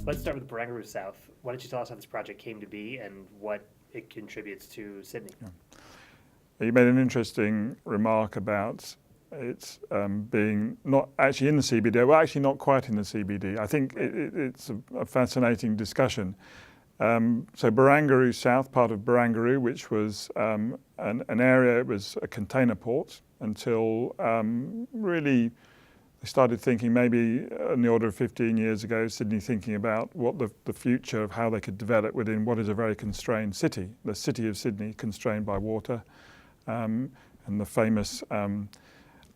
Let's start with Barangaroo South. Why don't you tell us how this project came to be and what it contributes to Sydney? Yeah. You made an interesting remark about it being not actually in the CBD. Well, actually not quite in the CBD. I think it's a fascinating discussion. So Barangaroo South, part of Barangaroo, which was an area, it was a container port until really they started thinking maybe in the order of 15 years ago, Sydney thinking about what the future of how they could develop within what is a very constrained city. The city of Sydney constrained by water and the famous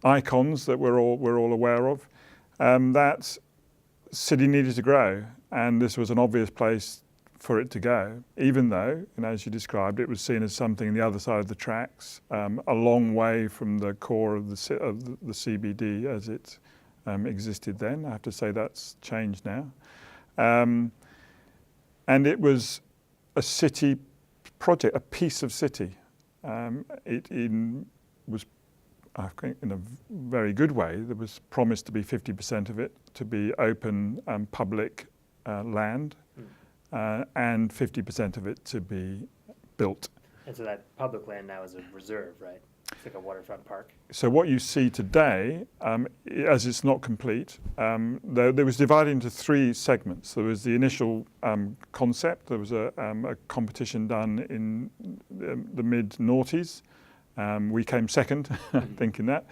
icons that we're all aware of. That city needed to grow, and this was an obvious place for it to go, even though, as you described, it was seen as something on the other side of the tracks, a long way from the core of the CBD as it existed then. I have to say that's changed now. And it was a city project, a piece of city. It was, I think, in a very good way. There was promised to be 50% of it to be open public land. And 50% of it to be built. And so that public land now is a reserve, right? It's like a waterfront park. So what you see today, as it's not complete, there was divided into three segments. There was the initial concept. There was a competition done in the mid-noughties. We came second, thinking that.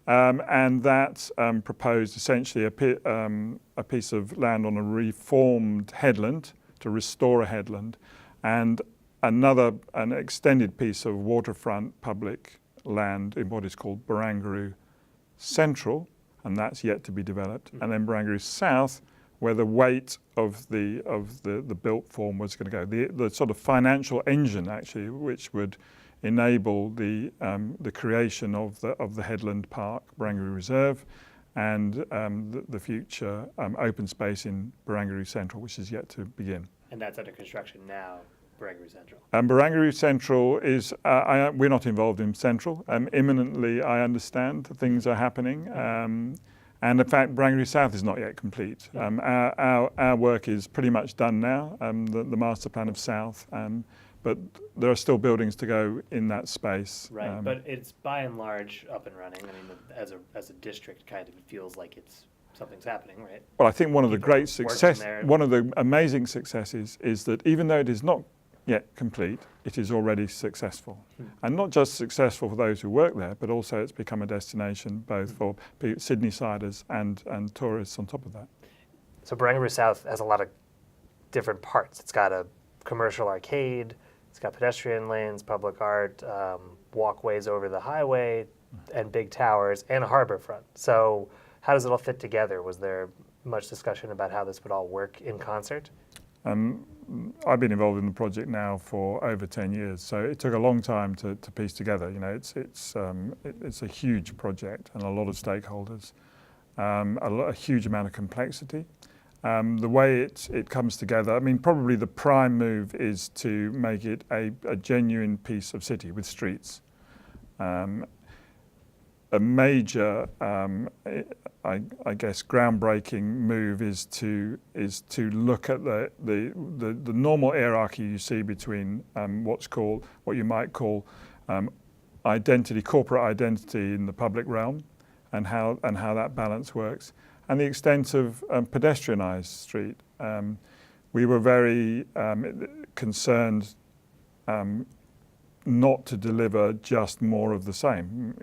And that proposed essentially a piece of land on a reformed headland, to restore a headland, and an extended piece of waterfront public land in what is called Barangaroo Central, and that's yet to be developed. And then Barangaroo South, where the weight of the built form was going to go. The sort of financial engine, actually, which would enable the creation of the headland park, Barangaroo Reserve, and the future open space in Barangaroo Central, which is yet to begin. And that's under construction now, Barangaroo Central. Barangaroo Central is, we're not involved in Central. Imminently, I understand things are happening. And in fact, Barangaroo South is not yet complete. Our work is pretty much done now, the master plan of South. But there are still buildings to go in that space. Right, but it's by and large up and running. I mean, as a district, kind of, it feels like something's happening, right? Well, I think one of the great success, one of the amazing successes is that even though it is not yet complete, it is already successful. And not just successful for those who work there, but also it's become a destination both for Sydney-siders and tourists on top of that. So Barangaroo South has a lot of different parts. It's got a commercial arcade, it's got pedestrian lanes, public art, walkways over the highway, and big towers, and a harbor front. So how does it all fit together? Was there much discussion about how this would all work in concert? I've been involved in the project now for over 10 years, so it took a long time to piece together. It's a huge project and a lot of stakeholders, a huge amount of complexity. The way it comes together, I mean, probably the prime move is to make it a genuine piece of city with streets. A major, I guess, groundbreaking move is to look at the normal hierarchy you see between what you might call corporate identity in the public realm, and how that balance works, and the extent of pedestrianised street. We were very concerned not to deliver just more of the same.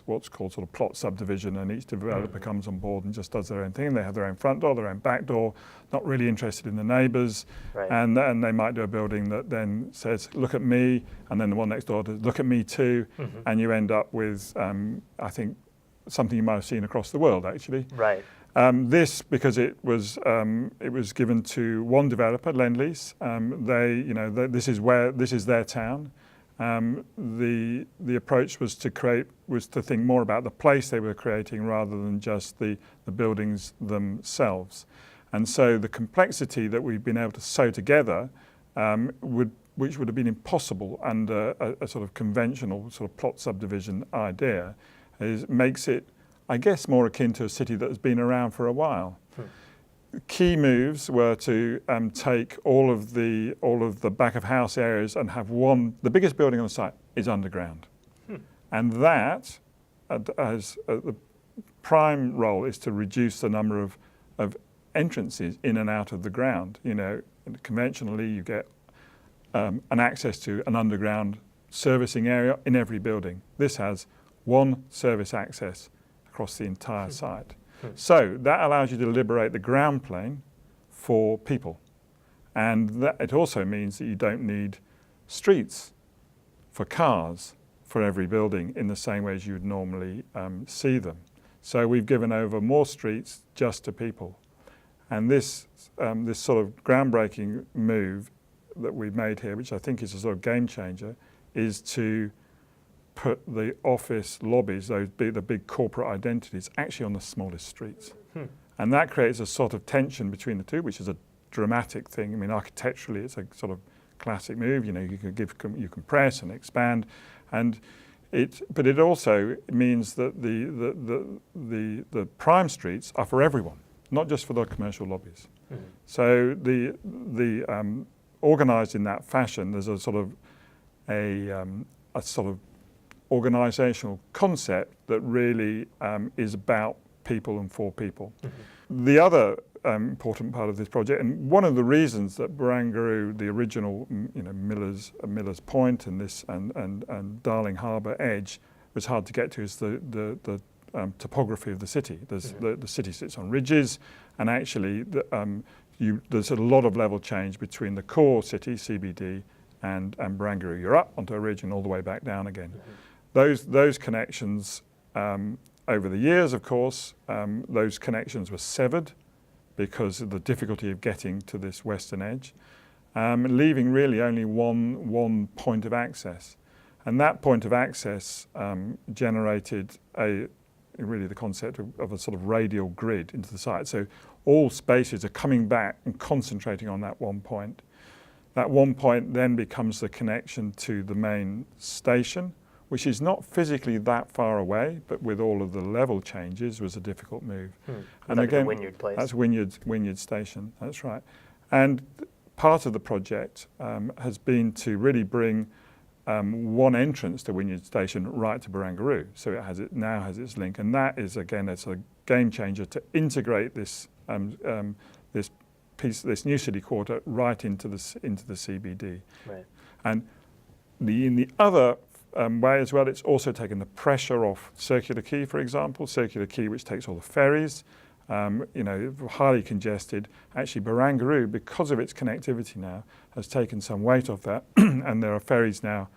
What's called sort of plot subdivision, and each developer comes on board and just does their own thing. They have their own front door, their own back door, not really interested in the neighbours. Right. And they might do a building that then says, look at me, and then the one next door does, look at me too, and you end up with, I think, something you might have seen across the world, actually. Right. This, because it was given to one developer, Lend-Lease. This is their town. The approach was to think more about the place they were creating rather than just the buildings themselves. And so the complexity that we've been able to sew together, which would have been impossible under a sort of conventional sort of plot subdivision idea, makes it, I guess, more akin to a city that has been around for a while. key moves were to take all of the back of house areas and have the biggest building on the site is underground. And that has the prime role is to reduce the number of entrances in and out of the ground. You know, conventionally you get an access to an underground servicing area in every building. This has one service access across the entire site. So that allows you to liberate the ground plane for people. And it also means that you don't need streets for cars for every building in the same way as you would normally see them. So we've given over more streets just to people. And this sort of groundbreaking move that we've made here, which I think is a sort of game changer, is to put the office lobbies, the big corporate identities, actually on the smallest streets. And that creates a sort of tension between the two, which is a dramatic thing. I mean, architecturally, it's a sort of classic move. You know, you compress and expand, but it also means that the prime streets are for everyone, not just for the commercial lobbies. So the organised in that fashion, there's a sort of organisational concept that really is about people and for people. The other important part of this project, and one of the reasons that Barangaroo, the original, you know, Miller's Point and Darling Harbour edge was hard to get to, is the topography of the city. The city sits on ridges, and actually there's a lot of level change between the core city, CBD, and Barangaroo. You're up onto a ridge and all the way back down again. Those connections, over the years, of course, those connections were severed because of the difficulty of getting to this western edge, leaving really only one point of access. And that point of access generated really the concept of a sort of radial grid into the site. So all spaces are coming back and concentrating on that one point. That one point then becomes the connection to the main station, which is not physically that far away, but with all of the level changes was a difficult move. And again, Wynyard Place. That's Wynyard Station, that's right. And part of the project has been to really bring one entrance to Wynyard Station right to Barangaroo. So it now has its link, and that is, again, it's a game changer to integrate this this new city quarter right into the CBD. Right. And in the other way as well, it's also taken the pressure off Circular Quay, for example. Circular Quay, which takes all the ferries, you know, highly congested. Actually, Barangaroo, because of its connectivity now, has taken some weight off that, and there are ferries now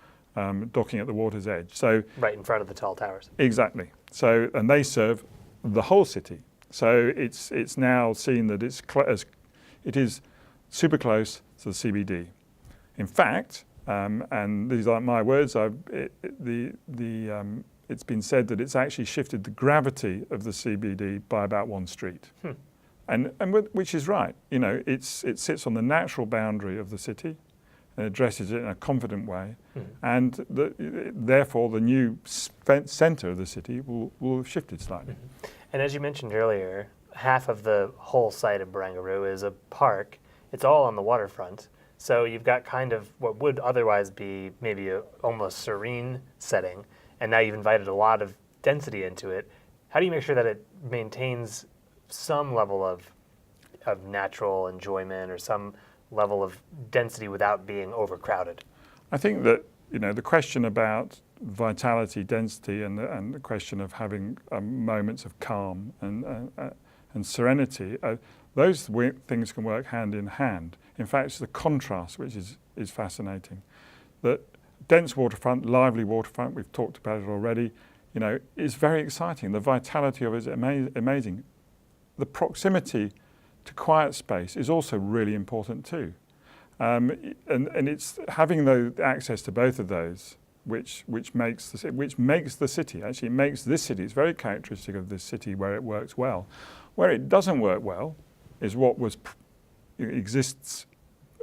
docking at the water's edge. So right in front of the tall towers. Exactly. So, and they serve the whole city. So it's now seen that it is super close to the CBD. In fact, and these aren't my words, it's been said that it's actually shifted the gravity of the CBD by about one street. And which is right. You know, it sits on the natural boundary of the city and addresses it in a confident way. And therefore the new centre of the city will have shifted slightly. And as you mentioned earlier, half of the whole site of Barangaroo is a park. It's all on the waterfront. So you've got kind of what would otherwise be maybe a almost serene setting, and now you've invited a lot of density into it. How do you make sure that it maintains some level of natural enjoyment or some level of density without being overcrowded? I think that, you know, the question about vitality, density, and the question of having moments of calm and serenity, those things can work hand in hand. In fact, it's the contrast which is fascinating. That dense waterfront, lively waterfront, we've talked about it already, you know, is very exciting. The vitality of it is amazing. The proximity to quiet space is also really important too. And it's having the access to both of those which makes the city, actually it makes this city, it's very characteristic of this city where it works well. Where it doesn't work well is what exists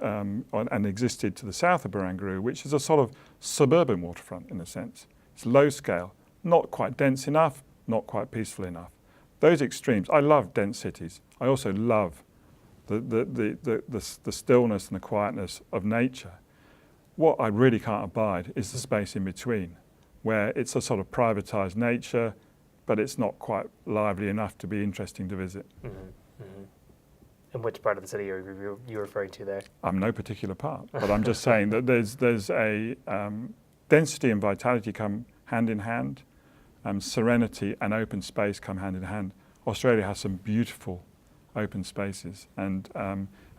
and existed to the south of Barangaroo, which is a sort of suburban waterfront in a sense. It's low scale, not quite dense enough, not quite peaceful enough. Those extremes, I love dense cities. I also love the stillness and the quietness of nature. What I really can't abide is the space in between, where it's a sort of privatised nature, but it's not quite lively enough to be interesting to visit. And which part of the city are you referring to there? No particular part, but I'm just saying that there's a density and vitality come hand in hand, serenity and open space come hand in hand. Australia has some beautiful open spaces, and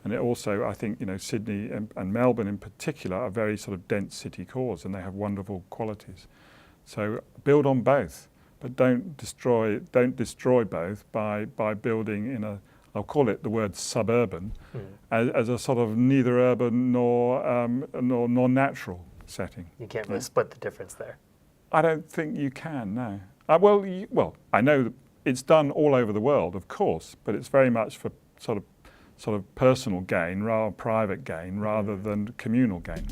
it also, I think, Sydney and Melbourne in particular are very sort of dense city cores, and they have wonderful qualities. So build on both, but don't destroy both by building in a, I'll call it the word suburban, as a sort of neither urban nor natural setting. You can't really split the difference there. I don't think you can, no. Well, I know that it's done all over the world, of course, but it's very much for sort of personal gain, private gain, rather than communal gain.